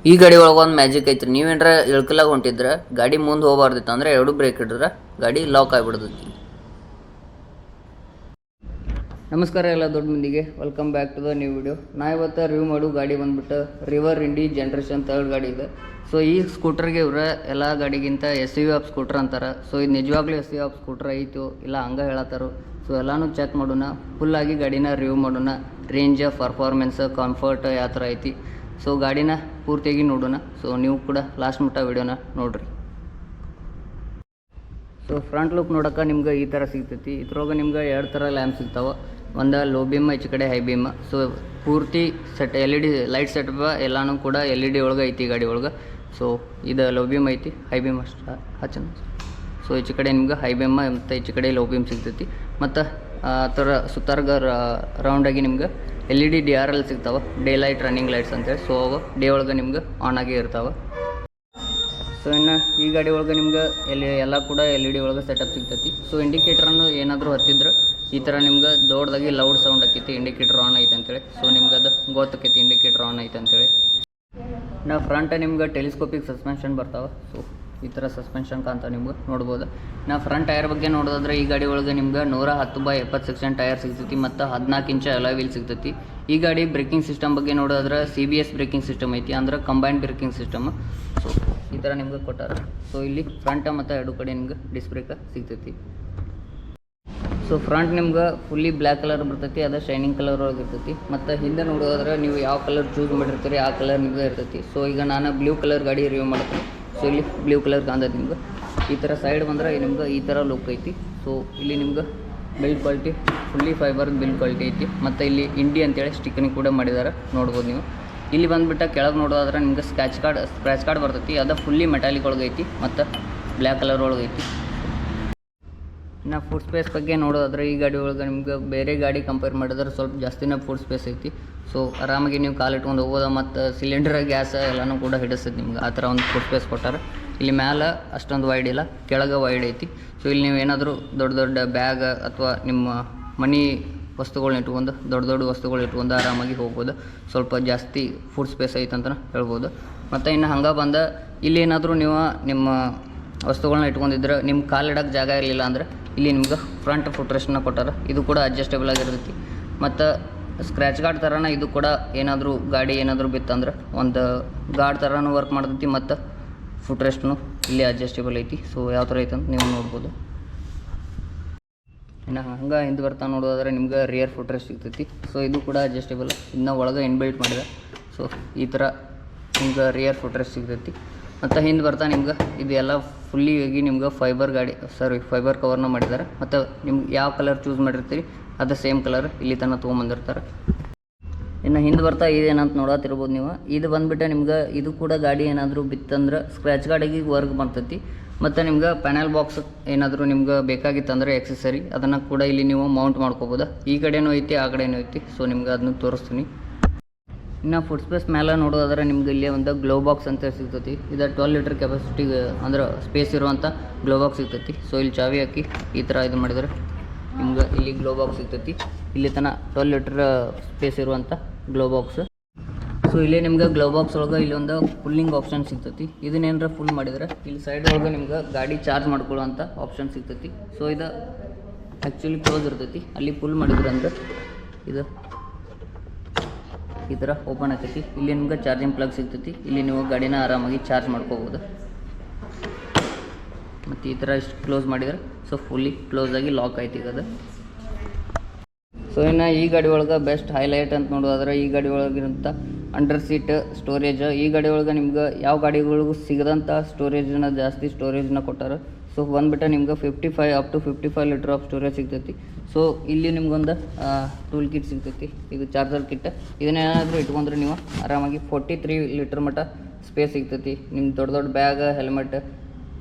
ಈ ಗಾಡಿ ಒಳಗೆ ಒಂದು ಮ್ಯಾಜಿಕ್ ಐತ್ರಿ. ನೀವೇನ್ರ ಇಳ್ಕಲಾಗ ಹೊಂಟಿದ್ರೆ ಗಾಡಿ ಮುಂದೆ ಹೋಗಬಾರ್ದಿತ್ತು ಅಂದ್ರೆ ಎರಡು ಬ್ರೇಕ್ ಹಿಡಿದ್ರೆ ಗಾಡಿ ಲಾಕ್ ಆಗಿಬಿಡ್ತೈತಿ. ನಮಸ್ಕಾರ ಎಲ್ಲ ದೊಡ್ಡ ಮಂದಿಗೆ, welcome back to the new video. ನಾ ಇವತ್ತು ರಿವ್ಯೂ ಮಾಡೋ ಗಾಡಿ ಬಂದ್ಬಿಟ್ಟು ರಿವರ್ ಇಂಡಿ ಜನರೇಷನ್ 3rd ಗಾಡಿ ಇದೆ. ಸೊ ಈ ಸ್ಕೂಟರ್ಗೆ ಇವ್ರ ಎಲ್ಲ ಗಾಡಿಗಿಂತ SUV ಆಫ್ ಸ್ಕೂಟರ್ ಅಂತಾರೆ. ಸೊ ಇದು ನಿಜವಾಗ್ಲೂ SUV ಆಫ್ ಸ್ಕೂಟರ್ ಐತು ಇಲ್ಲ ಹಂಗೆ ಹೇಳತ್ತಾರೋ. ಸೊ ಎಲ್ಲನೂ ಚೆಕ್ ಮಾಡೋಣ, ಫುಲ್ಲಾಗಿ ಗಾಡಿನ ರಿವ್ಯೂ ಮಾಡೋಣ. ರೇಂಜ್, ಪರ್ಫಾರ್ಮೆನ್ಸ್, ಕಂಫರ್ಟ್ ಯಾವ ಥರ ಐತಿ, ಸೊ ಗಾಡಿನ ಪೂರ್ತಿಯಾಗಿ ನೋಡೋಣ. ಸೊ ನೀವು ಕೂಡ ಲಾಸ್ಟ್ ಮಟ್ಟ ವಿಡಿಯೋನ ನೋಡಿರಿ. ಸೊ ಫ್ರಂಟ್ ಲುಕ್ ನೋಡೋಕೆ ನಿಮ್ಗೆ ಈ ಥರ ಸಿಗ್ತೈತಿ. ಇದ್ರೊಳಗೆ ನಿಮ್ಗೆ 2 ಥರ ಲ್ಯಾಂಪ್ ಸಿಗ್ತಾವೆ. ಒಂದು ಲೋ ಬೀಮ್, ಈಚೆ ಕಡೆ ಹೈ ಬೀಮ್. ಸೊ ಪೂರ್ತಿ ಸೆಟ್ LED ಲೈಟ್ ಸೆಟಪ್ ಎಲ್ಲನೂ ಕೂಡ LED ಒಳಗೆ ಐತಿ ಗಾಡಿ ಒಳಗೆ. ಸೊ ಇದು ಲೋ ಬೀಮ್ ಐತಿ, ಹೈ ಬೀಮ್ ಅಷ್ಟು ಹಚ್ಚನ. ಸೊ ಈಚೆ ಕಡೆ ನಿಮ್ಗೆ ಹೈ ಬೀಮ್ ಮತ್ತು ಈಚೆ ಕಡೆ ಲೋ ಬೀಮ್ ಸಿಗ್ತೈತಿ. ಮತ್ತು ಆ ಥರ ಸುತ್ತಾರ್ಗ ರೌಂಡಾಗಿ ನಿಮ್ಗೆ LED DRL ಸಿಗ್ತಾವೆ, ಡೇ ಲೈಟ್ ರನ್ನಿಂಗ್ ಲೈಟ್ಸ್ ಅಂತೇಳಿ. ಸೊ ಅವು ಡೇ ಒಳಗೆ ನಿಮ್ಗೆ ಆನ್ ಆಗಿ ಇರ್ತಾವೆ. ಸೊ ಇನ್ನು ಈ ಗಾಡಿ ಒಳಗೆ ನಿಮ್ಗೆ ಎಲ್ಲ ಕೂಡ LED ಒಳಗೆ ಸೆಟಪ್ ಸಿಗ್ತೈತಿ. ಸೊ ಇಂಡಿಕೇಟ್ರನ್ನು ಏನಾದರೂ ಹತ್ತಿದ್ರೆ ಈ ಥರ ನಿಮ್ಗೆ ದೊಡ್ಡದಾಗಿ ಲೌಡ್ ಸೌಂಡ್ ಆಕೈತಿ, ಇಂಡಿಕೇಟ್ರ್ ಆನ್ ಐತೆ ಅಂತೇಳಿ. ಸೊ ನಿಮ್ಗೆ ಅದು ಗೊತ್ತಾಕೈತಿ ಇಂಡಿಕೇಟ್ರ್ ಆನ್ ಐತೆ ಅಂತೇಳಿ. ನಾ ಫ್ರಂಟ್ ನಿಮ್ಗೆ ಟೆಲಿಸ್ಕೋಪಿಕ್ ಸಸ್ಪೆನ್ಷನ್ ಬರ್ತಾವೆ. ಸೊ ಈ ಥರ ಸಸ್ಪೆನ್ಷನ್ ಕಾಂತ ನಿಮ್ಗೆ ನೋಡ್ಬೋದು. ನಾ ಫ್ರಂಟ್ ಟೈರ್ ಬಗ್ಗೆ ನೋಡೋದಾದ್ರೆ ಈ ಗಾಡಿ ಒಳಗೆ ನಿಮ್ಗೆ 110/70 ಸೆಕ್ಷನ್ ಟೈರ್ ಸಿಗ್ತೈತಿ ಮತ್ತು 14 ಇಂಚ್ ಅಲಾಯ್ ವೀಲ್ ಸಿಗ್ತೈತಿ. ಈ ಗಾಡಿ ಬ್ರೇಕಿಂಗ್ ಸಿಸ್ಟಮ್ ಬಗ್ಗೆ ನೋಡೋದಾದ್ರೆ CBS ಬ್ರೇಕಿಂಗ್ ಸಿಸ್ಟಮ್ ಐತಿ, ಅಂದ್ರೆ ಕಂಬೈನ್ಡ್ ಬ್ರೇಕಿಂಗ್ ಸಿಸ್ಟಮ್. ಸೊ ಈ ಥರ ನಿಮ್ಗೆ ಕೊಟ್ಟಾರ. ಸೊ ಇಲ್ಲಿ ಫ್ರಂಟ್ ಮತ್ತು ಎರಡು ಕಡೆ ನಿಮ್ಗೆ ಡಿಸ್ಕ್ ಬ್ರೇಕ್ ಸಿಗ್ತೈತಿ. ಸೊ ಫ್ರಂಟ್ ನಿಮ್ಗೆ ಫುಲ್ಲಿ ಬ್ಲ್ಯಾಕ್ ಕಲರ್ ಬರ್ತೈತಿ, ಅದು ಶೈನಿಂಗ್ ಕಲರ್ ಒಳಗೆ ಇರ್ತೈತಿ. ಮತ್ತು ಹಿಂದೆ ನೋಡೋದಾದ್ರೆ ನೀವು ಯಾವ ಕಲರ್ ಚೂಸ್ ಮಾಡಿರ್ತೀರಿ ಆ ಕಲರ್ ನಿಮ್ಗೆ ಇರ್ತೈತಿ. ಸೊ ಈಗ ನಾನು ಬ್ಲೂ ಕಲರ್ ಗಾಡಿ ರಿವ್ಯೂ ಮಾಡ್ತೀನಿ. ಸೊ ಇಲ್ಲಿ ಬ್ಲೂ ಕಲರ್ ಕಾಣ್ತೈತಿ ನಿಮ್ಗೆ. ಈ ಥರ ಸೈಡ್ ಬಂದರೆ ನಿಮ್ಗೆ ಈ ಥರ ಲುಕ್ ಐತಿ. ಸೊ ಇಲ್ಲಿ ನಿಮ್ಗೆ build quality fully fibre build quality ಐತಿ. ಮತ್ತು ಇಲ್ಲಿ ಇಂಡಿ ಅಂತೇಳಿ ಸ್ಟಿಕ್ಕರಿಂಗ್ ಕೂಡ ಮಾಡಿದ್ದಾರೆ, ನೋಡ್ಬೋದು ನೀವು. ಇಲ್ಲಿ ಬಂದುಬಿಟ್ಟು ಕೆಳಗೆ ನೋಡೋದಾದ್ರೆ ನಿಮ್ಗೆ ಸ್ಕ್ರ್ಯಾಚ್ ಕಾರ್ಡ್ ಬರ್ತೈತಿ, ಅದು ಫುಲ್ಲಿ ಮೆಟಾಲಿಕ್ ಒಳಗೆ ಐತಿ ಮತ್ತು ಬ್ಲ್ಯಾಕ್ ಕಲರ್ ಒಳಗೆ ಐತಿ. ಇನ್ನು ಫುಡ್ ಸ್ಪೇಸ್ ಬಗ್ಗೆ ನೋಡೋದಾದ್ರೆ ಈ ಗಾಡಿ ಒಳಗೆ ನಿಮ್ಗೆ ಬೇರೆ ಗಾಡಿ ಕಂಪೇರ್ ಮಾಡಿದ್ರೆ ಸ್ವಲ್ಪ ಜಾಸ್ತಿನೇ ಫುಡ್ ಸ್ಪೇಸ್ ಐತಿ. ಸೊ ಆರಾಮಾಗಿ ನೀವು ಕಾಲು ಇಟ್ಕೊಂಡು ಹೋಗೋದು ಮತ್ತು ಸಿಲಿಂಡರ್ ಗ್ಯಾಸ್ ಎಲ್ಲನೂ ಕೂಡ ಹಿಡಿಸ್ತೈತಿ ನಿಮ್ಗೆ. ಆ ಥರ ಒಂದು ಫುಡ್ ಸ್ಪೇಸ್ ಕೊಟ್ಟಾರೆ. ಇಲ್ಲಿ ಮೇಲೆ ಅಷ್ಟೊಂದು ವೈಡ್ ಇಲ್ಲ, ಕೆಳಗೆ ವೈಡ್ ಐತಿ. ಸೊ ಇಲ್ಲಿ ನೀವು ಏನಾದರೂ ದೊಡ್ಡ ದೊಡ್ಡ ಬ್ಯಾಗ್ ಅಥವಾ ನಿಮ್ಮ ಮನಿ ವಸ್ತುಗಳನ್ನ ಇಟ್ಕೊಂಡು ದೊಡ್ಡ ವಸ್ತುಗಳು ಇಟ್ಕೊಂಡು ಆರಾಮಾಗಿ ಹೋಗ್ಬೋದು. ಸ್ವಲ್ಪ ಜಾಸ್ತಿ ಫುಡ್ ಸ್ಪೇಸ್ ಐತೆ ಅಂತ ಹೇಳ್ಬೋದು. ಮತ್ತು ಇನ್ನು ಹಂಗೆ ಬಂದ ಇಲ್ಲಿ ಏನಾದರೂ ನೀವು ನಿಮ್ಮ ವಸ್ತುಗಳನ್ನ ಇಟ್ಕೊಂಡಿದ್ರೆ ನಿಮ್ಮ ಕಾಲು ಇಡೋಕ್ಕೆ ಜಾಗ ಇರಲಿಲ್ಲ ಅಂದರೆ ಇಲ್ಲಿ ನಿಮ್ಗೆ ಫ್ರಂಟ್ ಫುಟ್ ರೆಸ್ಟನ್ನ ಕೊಟ್ಟಾರೆ. ಇದು ಕೂಡ ಅಡ್ಜಸ್ಟೇಬಲ್ ಆಗಿರ್ತೈತಿ. ಮತ್ತು ಸ್ಕ್ರ್ಯಾಚ್ ಗಾರ್ಡ್ ಥರನ ಇದು ಕೂಡ ಏನಾದರೂ ಗಾಡಿ ಏನಾದರೂ ಬಿತ್ತಂದ್ರೆ ಒಂದು ಗಾರ್ಡ್ ಥರನೂ ವರ್ಕ್ ಮಾಡ್ತೈತಿ. ಮತ್ತು ಫುಟ್ ರೆಸ್ಟ್ನು ಇಲ್ಲಿ ಅಡ್ಜಸ್ಟೇಬಲ್ ಐತಿ. ಸೊ ಯಾವ ಥರ ಐತೆ ಅಂತ ನೀವು ನೋಡ್ಬೋದು. ಇನ್ನು ಹಂಗೆ ಹಿಂದೆ ಬರ್ತಾ ನೋಡೋದಾದ್ರೆ ನಿಮ್ಗೆ ರಿಯರ್ ಫುಟ್ ರೆಸ್ಟ್ ಸಿಗ್ತೈತಿ. ಸೊ ಇದು ಕೂಡ ಅಡ್ಜಸ್ಟೇಬಲ್, ಇನ್ನೂ ಒಳಗೆ ಇನ್ಬಿಲ್ಟ್ ಮಾಡಿದೆ. ಸೊ ಈ ಥರ ನಿಮ್ಗೆ ರಿಯರ್ ಫುಟ್ ರೆಸ್ಟ್ ಸಿಗ್ತೈತಿ. ಮತ್ತು ಹಿಂದೆ ಬರ್ತಾ ನಿಮ್ಗೆ ಇದು ಎಲ್ಲ ಫುಲ್ಲಿ ಆಗಿ ನಿಮ್ಗೆ ಫೈಬರ್ ಕವರ್ನ ಮಾಡಿದ್ದಾರೆ. ಮತ್ತು ನಿಮ್ಗೆ ಯಾವ ಕಲರ್ ಚೂಸ್ ಮಾಡಿರ್ತೀರಿ ಅದು ಸೇಮ್ ಕಲರ್ ಇಲ್ಲಿ ತನಕ ತೊಗೊಂಬಂದಿರ್ತಾರೆ. ಇನ್ನು ಹಿಂದೆ ಬರ್ತಾ ಇದೇನಂತ ನೋಡತ್ತಿರ್ಬೋದು ನೀವು. ಇದು ಬಂದುಬಿಟ್ಟು ನಿಮ್ಗೆ ಇದು ಕೂಡ ಗಾಡಿ ಏನಾದರೂ ಬಿತ್ತಂದ್ರೆ ಸ್ಕ್ರ್ಯಾಚ್ ಗಾಡಿಗೆ ವರ್ಕ್ ಬರ್ತೈತಿ. ಮತ್ತು ನಿಮ್ಗೆ ಪ್ಯಾನಲ್ ಬಾಕ್ಸ್ ಏನಾದರೂ ನಿಮ್ಗೆ ಬೇಕಾಗಿತ್ತಂದ್ರೆ ಎಕ್ಸೆಸರಿ ಅದನ್ನು ಕೂಡ ಇಲ್ಲಿ ನೀವು ಮೌಂಟ್ ಮಾಡ್ಕೋಬೋದು. ಈ ಕಡೆನೂ ಐತಿ ಆ ಕಡೆನೂ ಐತಿ. ಸೊ ನಿಮ್ಗೆ ಅದನ್ನು ತೋರಿಸ್ತೀನಿ. ಇನ್ನು ಫುಡ್ ಸ್ಪೇಸ್ ಮೇಲೆ ನೋಡೋದಾದ್ರೆ ನಿಮ್ಗೆ ಇಲ್ಲಿ ಒಂದು ಗ್ಲೋ ಬಾಕ್ಸ್ ಅಂತ ಸಿಗ್ತೈತಿ. ಇದು 12 ಲೀಟರ್ ಕೆಪಾಸಿಟಿಗೆ ಅಂದ್ರೆ ಸ್ಪೇಸ್ ಇರುವಂಥ ಗ್ಲೋ ಬಾಕ್ಸ್ ಸಿಗ್ತೈತಿ. ಸೊ ಇಲ್ಲಿ ಚಾವಿ ಹಾಕಿ ಈ ಥರ ಇದು ಮಾಡಿದರೆ ನಿಮ್ಗೆ ಇಲ್ಲಿ ಗ್ಲೋ ಬಾಕ್ಸ್ ಸಿಗ್ತೈತಿ. ಇಲ್ಲಿ ತನಕ 12 ಲೀಟರ್ ಸ್ಪೇಸ್ ಇರುವಂಥ ಗ್ಲೋ ಬಾಕ್ಸ್. ಸೊ ಇಲ್ಲಿ ನಿಮ್ಗೆ ಗ್ಲೋ ಬಾಕ್ಸ್ ಒಳಗೆ ಇಲ್ಲಿ ಒಂದು ಫುಲ್ಲಿಂಗ್ ಆಪ್ಷನ್ ಸಿಗ್ತೈತಿ. ಇದನ್ನೇನಾರ ಫುಲ್ ಮಾಡಿದರೆ ಇಲ್ಲಿ ಸೈಡ್ ಒಳಗೆ ನಿಮ್ಗೆ ಗಾಡಿ ಚಾರ್ಜ್ ಮಾಡ್ಕೊಳ್ಳೋವಂಥ ಆಪ್ಷನ್ ಸಿಗ್ತೈತಿ. ಸೊ ಇದು ಆ್ಯಕ್ಚುಲಿ ಕ್ಲೋಸ್ ಇರ್ತೈತಿ. ಅಲ್ಲಿ ಫುಲ್ ಮಾಡಿದ್ರೆ ಅಂದ್ರೆ ಇದು ಈ ಥರ ಓಪನ್ ಆಗ್ತೈತಿ. ಇಲ್ಲಿ ನಿಮ್ಗೆ ಚಾರ್ಜಿಂಗ್ ಪ್ಲಗ್ ಸಿಗ್ತೈತಿ. ಇಲ್ಲಿ ನೀವು ಗಾಡಿನ ಆರಾಮಾಗಿ ಚಾರ್ಜ್ ಮಾಡ್ಕೋಬೋದು. ಮತ್ತು ಈ ಥರ ಇಷ್ಟು ಕ್ಲೋಸ್ ಮಾಡಿದರೆ ಸೊ ಫುಲ್ಲಿ ಕ್ಲೋಸ್ ಆಗಿ ಲಾಕ್ ಆಯ್ತು ಈಗ ಅದು. ಸೊ ಇನ್ನು ಈ ಗಾಡಿ ಒಳಗೆ ಬೆಸ್ಟ್ ಹೈಲೈಟ್ ಅಂತ ನೋಡೋದಾದ್ರೆ ಈ ಗಾಡಿ ಒಳಗಿರೋಂಥ ಅಂಡರ್ ಸೀಟ್ ಸ್ಟೋರೇಜ್. ಈ ಗಾಡಿ ಒಳಗೆ ನಿಮ್ಗೆ ಯಾವ ಗಾಡಿಗಳಿಗೂ ಸಿಗದಂಥ ಜಾಸ್ತಿ ಸ್ಟೋರೇಜ್ನ ಕೊಟ್ಟಾರೆ. ಸೊ ಬಂದುಬಿಟ್ಟು ನಿಮ್ಗೆ 55 ಲೀಟರ್ ಆಫ್ ಸ್ಟೋರೇಜ್ ಸಿಗ್ತೈತಿ. ಸೊ ಇಲ್ಲಿ ನಿಮ್ಗೊಂದು ಟೂಲ್ ಕಿಟ್ ಸಿಗ್ತೈತಿ, ಇದು ಚಾರ್ಜರ್ ಕಿಟ್. ಇದನ್ನೇನಾದರೂ ಇಟ್ಕೊಂಡ್ರೆ ನೀವು ಆರಾಮಾಗಿ 43 ಲೀಟರ್ ಮಟ್ಟ ಸ್ಪೇಸ್ ಸಿಗ್ತೈತಿ. ನಿಮ್ಮ ದೊಡ್ಡ ಬ್ಯಾಗ್, ಹೆಲ್ಮೆಟ್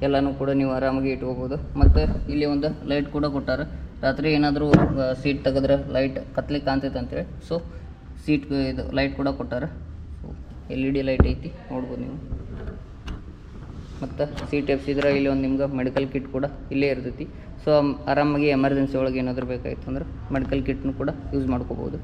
ಎಲ್ಲನೂ ಕೂಡ ನೀವು ಆರಾಮಾಗಿ ಇಟ್ಕೋಬೋದು. ಮತ್ತು ಇಲ್ಲಿ ಒಂದು ಲೈಟ್ ಕೂಡ ಕೊಟ್ಟಾರೆ. ರಾತ್ರಿ ಏನಾದರೂ ಸೀಟ್ ತೆಗೆದ್ರೆ ಲೈಟ್ ಕತ್ಲಿಕ್ಕೆ ಕಾಣ್ತೈತೆ ಅಂತೇಳಿ ಸೊ ಸೀಟ್ ಇದು ಲೈಟ್ ಕೂಡ ಕೊಟ್ಟಾರೆ. ಸೊ LED ಲೈಟ್ ಐತಿ, ನೋಡ್ಬೋದು ನೀವು. ಮತ್ತು ಸೀಟ್ ಎಬ್ಸಿದ್ರೆ ಇಲ್ಲಿ ಒಂದು ನಿಮ್ಗೆ ಮೆಡಿಕಲ್ ಕಿಟ್ ಕೂಡ ಇಲ್ಲೇ ಇರ್ತೈತಿ. ಸೊ ಆರಾಮಾಗಿ ಎಮರ್ಜೆನ್ಸಿ ಒಳಗೆ ಏನಾದರೂ ಬೇಕಾಯ್ತು ಅಂದ್ರೆ ಮೆಡಿಕಲ್ ಕಿಟ್ನು ಕೂಡ ಯೂಸ್ ಮಾಡ್ಕೋಬೋದು.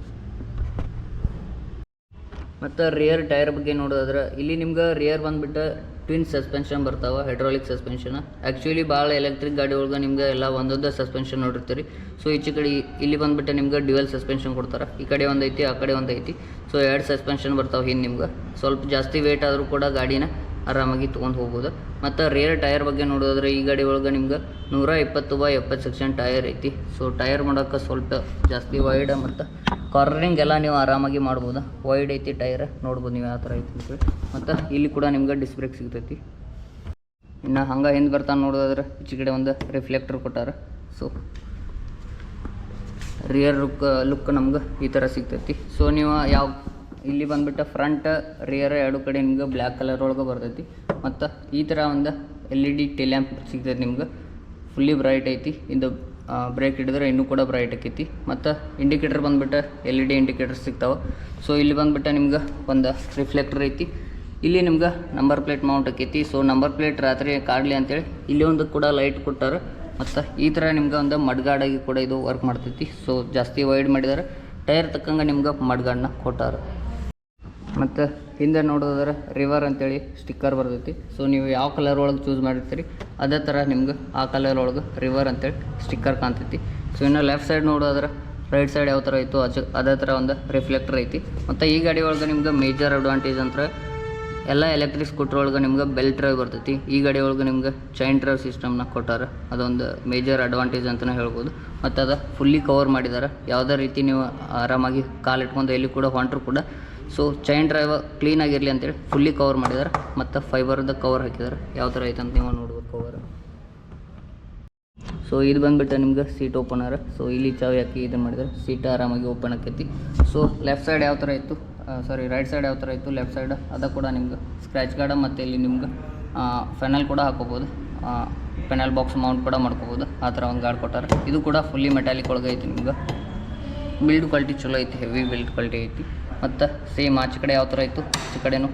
ಮತ್ತು ರಿಯರ್ ಟೈರ್ ಬಗ್ಗೆ ನೋಡೋದಾದ್ರೆ ಇಲ್ಲಿ ನಿಮ್ಗೆ ರಿಯರ್ ಬಂದುಬಿಟ್ಟು ಟ್ವಿನ್ ಸಸ್ಪೆನ್ಷನ್ ಬರ್ತಾವೆ, ಹೈಡ್ರಾಲಿಕ್ ಸಸ್ಪೆನ್ಷನ್. ಆ್ಯಕ್ಚುಲಿ ಭಾಳ ಎಲೆಕ್ಟ್ರಿಕ್ ಗಾಡಿ ಒಳಗೆ ನಿಮ್ಗೆ ಎಲ್ಲ ಒಂದೊಂದು ಸಸ್ಪೆನ್ಷನ್ ನೋಡಿರ್ತೀರಿ. ಸೊ ಈಚೆ ಕಡೆ ಇಲ್ಲಿ ಬಂದುಬಿಟ್ಟು ನಿಮ್ಗೆ ಡ್ಯುಯಲ್ ಸಸ್ಪೆನ್ಷನ್ ಕೊಡ್ತಾರೆ. ಈ ಕಡೆ ಒಂದು ಐತಿ, ಆ ಕಡೆ ಒಂದು ಐತಿ. ಸೊ 2 ಸಸ್ಪೆನ್ಷನ್ ಬರ್ತಾವೆ ಹಿಂದೆ ನಿಮ್ಗೆ. ಸ್ವಲ್ಪ ಜಾಸ್ತಿ ವೇಟ್ ಆದರೂ ಕೂಡ ಗಾಡಿನ ಆರಾಮಾಗಿ ತೊಗೊಂಡು ಹೋಗ್ಬೋದು. ಮತ್ತು ರಿಯರ್ ಟೈರ್ ಬಗ್ಗೆ ನೋಡೋದ್ರೆ ಈ ಗಾಡಿ ಒಳಗೆ ನಿಮ್ಗೆ 120/70 ಸೆಕ್ಷನ್ ಟೈರ್ ಐತಿ. ಸೊ ಟೈರ್ ಮಾಡೋಕ್ಕೆ ಸ್ವಲ್ಪ ಜಾಸ್ತಿ ವೈಡ್ ಮತ್ತು ಕಾರ್ನರಿಂಗ್ ಎಲ್ಲ ನೀವು ಆರಾಮಾಗಿ ಮಾಡ್ಬೋದು. ವೈಡ್ ಐತಿ ಟೈರ್, ನೋಡ್ಬೋದು ನೀವು ಯಾವ ಥರ ಐತಿ ಅಂತೇಳಿ. ಮತ್ತು ಇಲ್ಲಿ ಕೂಡ ನಿಮ್ಗೆ ಡಿಸ್ ಬ್ರೇಕ್ ಸಿಗ್ತೈತಿ. ಇನ್ನು ಹಂಗೆ ಹಿಂದೆ ಬರ್ತಾನೆ ನೋಡೋದಾದ್ರೆ ಈಚೆ ಕಡೆ ಒಂದು ರಿಫ್ಲೆಕ್ಟರ್ ಕೊಟ್ಟಾರ. ಸೊ ರಿಯರ್ ಲುಕ್ ನಮ್ಗೆ ಈ ಥರ ಸಿಗ್ತೈತಿ. ಸೊ ನೀವು ಯಾವ ಇಲ್ಲಿ ಬಂದುಬಿಟ್ಟು ಫ್ರಂಟ್ ರಿಯರ್ ಎರಡು ಕಡೆ ನಿಮ್ಗೆ ಬ್ಲ್ಯಾಕ್ ಕಲರ್ ಒಳಗೆ ಬರ್ತೈತಿ. ಮತ್ತು ಈ ಥರ ಒಂದು LED ಟೇಲ್ ಲ್ಯಾಂಪ್ ಸಿಗ್ತೈತಿ ನಿಮ್ಗೆ. ಫುಲ್ಲಿ ಬ್ರೈಟ್ ಐತಿ. ಇದು ಬ್ರೇಕ್ ಹಿಡಿದ್ರೆ ಇನ್ನೂ ಕೂಡ ಬ್ರೈಟ್ ಆಕೈತಿ. ಮತ್ತು ಇಂಡಿಕೇಟರ್ ಬಂದುಬಿಟ್ಟು LED ಇಂಡಿಕೇಟರ್ ಸಿಗ್ತಾವೆ. ಸೊ ಇಲ್ಲಿ ಬಂದುಬಿಟ್ಟು ನಿಮ್ಗೆ ಒಂದು ರಿಫ್ಲೆಕ್ಟರ್ ಐತಿ. ಇಲ್ಲಿ ನಿಮ್ಗೆ ನಂಬರ್ ಪ್ಲೇಟ್ ಮೌಂಟ್ ಆಕೈತಿ. ಸೊ ನಂಬರ್ ಪ್ಲೇಟ್ ರಾತ್ರಿ ಕಾಡಲಿ ಅಂತೇಳಿ ಇಲ್ಲಿ ಒಂದು ಕೂಡ ಲೈಟ್ ಕೊಟ್ಟಾರೆ. ಮತ್ತು ಈ ಥರ ನಿಮ್ಗೆ ಒಂದು ಮಡ್ಗಾಡಾಗಿ ಕೂಡ ಇದು ವರ್ಕ್ ಮಾಡ್ತೈತಿ. ಸೊ ಜಾಸ್ತಿ ವೈಡ್ ಮಾಡಿದ್ದಾರೆ, ಟೈರ್ ತಕ್ಕಂಗೆ ನಿಮ್ಗೆ ಮಡ್ಗಾಡನ್ನ ಕೊಟ್ಟಾರೆ. ಮತ್ತು ಹಿಂದೆ ನೋಡೋದಾದ್ರೆ ರಿವರ್ ಅಂತೇಳಿ ಸ್ಟಿಕ್ಕರ್ ಬರ್ತೈತಿ. ಸೊ ನೀವು ಯಾವ ಕಲರ್ ಒಳಗೆ ಚೂಸ್ ಮಾಡಿರ್ತೀರಿ ಅದೇ ಥರ ನಿಮ್ಗೆ ಆ ಕಲರ್ ಒಳಗೆ ರಿವರ್ ಅಂತೇಳಿ ಸ್ಟಿಕ್ಕರ್ ಕಾಣ್ತೈತಿ. ಸೊ ಇನ್ನು ಲೆಫ್ಟ್ ಸೈಡ್ ನೋಡೋದಾದ್ರೆ ರೈಟ್ ಸೈಡ್ ಯಾವ ಥರ ಇತ್ತು ಅದೇ ಥರ ಒಂದು ರಿಫ್ಲೆಕ್ಟರ್ ಐತಿ. ಮತ್ತು ಈ ಗಾಡಿ ಒಳಗೆ ನಿಮ್ಗೆ ಮೇಜರ್ ಅಡ್ವಾಂಟೇಜ್ ಅಂದ್ರೆ ಎಲ್ಲ ಎಲೆಕ್ಟ್ರಿಕ್ ಸ್ಕೂಟ್ರ್ ಒಳಗೆ ನಿಮ್ಗೆ ಬೆಲ್ಟ್ ಡ್ರೈವ್ ಬರ್ತೈತಿ. ಈ ಗಾಡಿ ಒಳಗೆ ನಿಮ್ಗೆ ಚೈನ್ ಡ್ರೈವ್ ಸಿಸ್ಟಮ್ನ ಕೊಟ್ಟಾರೆ. ಅದೊಂದು ಮೇಜರ್ ಅಡ್ವಾಂಟೇಜ್ ಅಂತಲೇ ಹೇಳ್ಬೋದು. ಮತ್ತು ಅದು ಫುಲ್ಲಿ ಕವರ್ ಮಾಡಿದ್ದಾರೆ. ಯಾವುದೇ ರೀತಿ ನೀವು ಆರಾಮಾಗಿ ಕಾಲಿಟ್ಕೊಂಡು ಎಲ್ಲಿ ಕೂಡ ಹೊಂಟ್ರು ಕೂಡ ಸೊ ಚೈನ್ ಡ್ರೈವ್ ಕ್ಲೀನಾಗಿರಲಿ ಅಂತೇಳಿ ಫುಲ್ಲಿ ಕವರ್ ಮಾಡಿದ್ದಾರೆ. ಮತ್ತು ಫೈಬರ್ದ ಕವರ್ ಹಾಕಿದ್ದಾರೆ. ಯಾವ ಥರ ಐತೆ ಅಂತ ನೀವು ನೋಡ್ಬೋದು ಕವರ್. ಸೊ ಇದು ಬಂದುಬಿಟ್ಟು ನಿಮ್ಗೆ ಸೀಟ್ ಓಪನರ್. ಸೊ ಇಲ್ಲಿ ಚಾವಿ ಹಾಕಿ ಇದನ್ನು ಮಾಡಿದ್ದಾರೆ, ಸೀಟ್ ಆರಾಮಾಗಿ ಓಪನ್ ಆಕೈತಿ. ಸೊ ಲೆಫ್ಟ್ ಸೈಡ್ ಯಾವ ಥರ ಇತ್ತು ರೈಟ್ ಸೈಡ್ ಯಾವ ಥರ ಇತ್ತು ಲೆಫ್ಟ್ ಸೈಡ್ ಅದು ಕೂಡ ನಿಮ್ಗೆ ಸ್ಕ್ರ್ಯಾಚ್ ಗಾರ್ಡ್. ಮತ್ತು ಇಲ್ಲಿ ನಿಮ್ಗೆ ಫೆನಲ್ ಕೂಡ ಹಾಕೋಬೋದು, ಫೆನಲ್ ಬಾಕ್ಸ್ ಮೌಂಟ್ ಕೂಡ ಮಾಡ್ಕೋಬೋದು. ಆ ಥರ ಒಂದು ಗಾರ್ಡ್ ಕೊಟ್ಟಾರೆ. ಇದು ಕೂಡ ಫುಲ್ಲಿ ಮೆಟಾಲಿಕ್ ಒಳಗೆ ಐತಿ. ನಿಮ್ಗೆ ಬಿಲ್ಡ್ ಕ್ವಾಲಿಟಿ ಚಲೋ ಐತಿ, ಹೆವಿ ಬಿಲ್ಡ್ ಕ್ವಾಲಿಟಿ ಐತಿ. ಮತ್ತು ಸೇಮ್ ಆಚೆ ಕಡೆ ಯಾವ ಥರ ಇತ್ತು ಆಚೆ ಕಡೆನೂ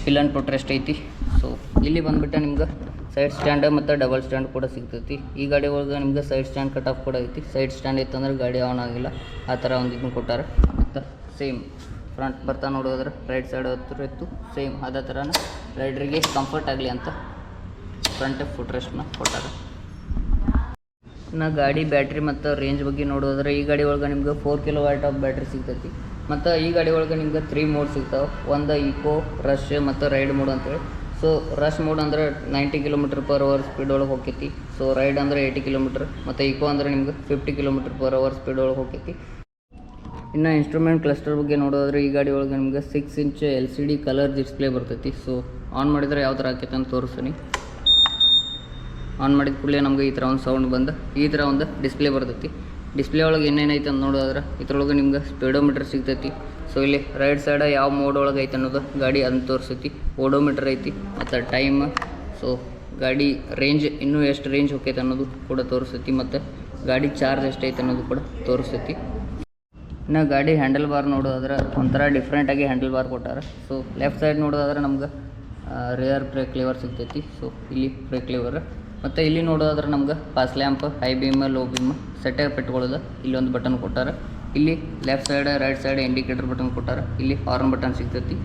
ಪಿಲ್ಲನ್ ಪ್ರೊಟ್ರೆಸ್ಟ್ ಐತಿ. ಸೊ ಇಲ್ಲಿ ಬಂದುಬಿಟ್ಟು ನಿಮ್ಗೆ ಸೈಡ್ ಸ್ಟ್ಯಾಂಡ್ ಮತ್ತು ಡಬಲ್ ಸ್ಟ್ಯಾಂಡ್ ಕೂಡ ಸಿಗ್ತೈತಿ. ಈ ಗಾಡಿ ಒಳಗೆ ನಿಮ್ಗೆ ಸೈಡ್ ಸ್ಟ್ಯಾಂಡ್ ಕಟ್ ಆಫ್ ಕೂಡ ಐತಿ. ಸೈಡ್ ಸ್ಟ್ಯಾಂಡ್ ಇತ್ತಂದ್ರೆ ಗಾಡಿ ಆನ್ ಆಗಿಲ್ಲ, ಆ ಥರ ಒಂದು ಇದನ್ನು ಕೊಟ್ಟಾರೆ. ಮತ್ತು ಸೇಮ್ ಫ್ರಂಟ್ ಬರ್ತಾ ನೋಡೋದ್ರೆ ರೈಟ್ ಸೈಡ್ ಹತ್ರ ಇತ್ತು, ಸೇಮ್ ಅದೇ ಥರನ ರೈಡ್ರಿಗೆ ಕಂಫರ್ಟ್ ಆಗಲಿ ಅಂತ ಫ್ರಂಟ್ ಫುಟ್ ರೆಸ್ಟ್ನ ಕೊಟ್ಟಾರೆ. ಇನ್ನು ಗಾಡಿ ಬ್ಯಾಟ್ರಿ ಮತ್ತು ರೇಂಜ್ ಬಗ್ಗೆ ನೋಡೋದ್ರೆ ಈ ಗಾಡಿ ಒಳಗೆ ನಿಮ್ಗೆ 4 kW ಆಫ್ ಬ್ಯಾಟ್ರಿ ಸಿಗ್ತೈತಿ. ಮತ್ತು ಈ ಗಾಡಿ ಒಳಗೆ ನಿಮ್ಗೆ 3 ಮೋಡ್ ಸಿಗ್ತಾವೆ. ಒಂದು ಈಕೋ, ರಶ್ ಮತ್ತು ರೈಡ್ ಮೋಡ್ ಅಂತೇಳಿ. ಸೊ ರಶ್ ಮೋಡ್ ಅಂದರೆ 90 km/h ಸ್ಪೀಡ್ ಒಳಗೆ ಹೋಗ್ತೈತಿ. ಸೊ ರೈಡ್ ಅಂದರೆ 80 km. ಮತ್ತು ಈಕೋ ಅಂದರೆ ನಿಮ್ಗೆ 50 km/h ಸ್ಪೀಡ್ ಒಳಗೆ ಹೋಗ್ತೈತಿ. ಇನ್ನು ಇನ್ಸ್ಟ್ರೂಮೆಂಟ್ ಕ್ಲಸ್ಟರ್ ಬಗ್ಗೆ ನೋಡೋದ್ರೆ ಈ ಗಾಡಿ ಒಳಗೆ ನಿಮ್ಗೆ 6 ಇಂಚ್ LCD ಕಲರ್ ಡಿಸ್ಪ್ಲೇ ಬರ್ತೈತಿ. ಸೊ ಆನ್ ಮಾಡಿದರೆ ಯಾವ ಥರ ಆಕೈತೆ ಅಂತ ತೋರಿಸ್ತೀನಿ. ಆನ್ ಮಾಡಿದ ಕೂಡಲೇ ನಮಗೆ ಈ ಥರ ಒಂದು ಸೌಂಡ್ ಬಂದು ಈ ಥರ ಒಂದು ಡಿಸ್ಪ್ಲೇ ಬರ್ತೈತಿ. ಡಿಸ್ಪ್ಲೇ ಒಳಗೆ ಏನೇನೈತೆ ಅಂತ ನೋಡೋದ್ರೆ ಇದ್ರೊಳಗೆ ನಿಮ್ಗೆ ಸ್ಪೀಡೋಮೀಟರ್ ಸಿಗ್ತೈತಿ. ಸೊ ಇಲ್ಲಿ ರೈಟ್ ಸೈಡ್ ಯಾವ ಮೋಡ್ ಒಳಗೆ ಐತೆ ಅನ್ನೋದು ಗಾಡಿ ಅದನ್ನು ತೋರಿಸ್ತೈತಿ. ಓಡೋಮೀಟರ್ ಐತಿ ಮತ್ತು ಟೈಮ್. ಸೊ ಗಾಡಿ ರೇಂಜ್ ಇನ್ನೂ ಎಷ್ಟು ರೇಂಜ್ ಹೋಗ್ತೈತೆ ಅನ್ನೋದು ಕೂಡ ತೋರಿಸ್ತೈತಿ. ಮತ್ತು ಗಾಡಿ ಚಾರ್ಜ್ ಎಷ್ಟೈತೆ ಅನ್ನೋದು ಕೂಡ ತೋರಿಸ್ತೈತಿ. ಇನ್ನು ಗಾಡಿ ಹ್ಯಾಂಡಲ್ ಬಾರ್ ನೋಡೋದಾದ್ರೆ ಒಂಥರ ಡಿಫ್ರೆಂಟಾಗಿ ಹ್ಯಾಂಡಲ್ ಬಾರ್ ಕೊಟ್ಟಾರೆ. ಸೊ ಲೆಫ್ಟ್ ಸೈಡ್ ನೋಡೋದಾದ್ರೆ ನಮ್ಗೆ ರಿಯರ್ ಬ್ರೇಕ್ ಲಿವರ್ ಸಿಗ್ತೈತಿ. ಸೊ ಇಲ್ಲಿ ಬ್ರೇಕ್ ಲಿವರ್. ಮತ್ತು ಇಲ್ಲಿ ನೋಡೋದಾದ್ರೆ ನಮ್ಗೆ pass lamp, high beam, low beam setup ಇಟ್ಕೊಳ್ಳೋದು. ಇಲ್ಲಿ ಒಂದು ಬಟನ್ ಕೊಟ್ಟಾರೆ. ಇಲ್ಲಿ left side right side indicator button ಕೊಟ್ಟಾರೆ. ಇಲ್ಲಿ ಹಾರ್ನ್ ಬಟನ್ ಸಿಗ್ತೈತಿ.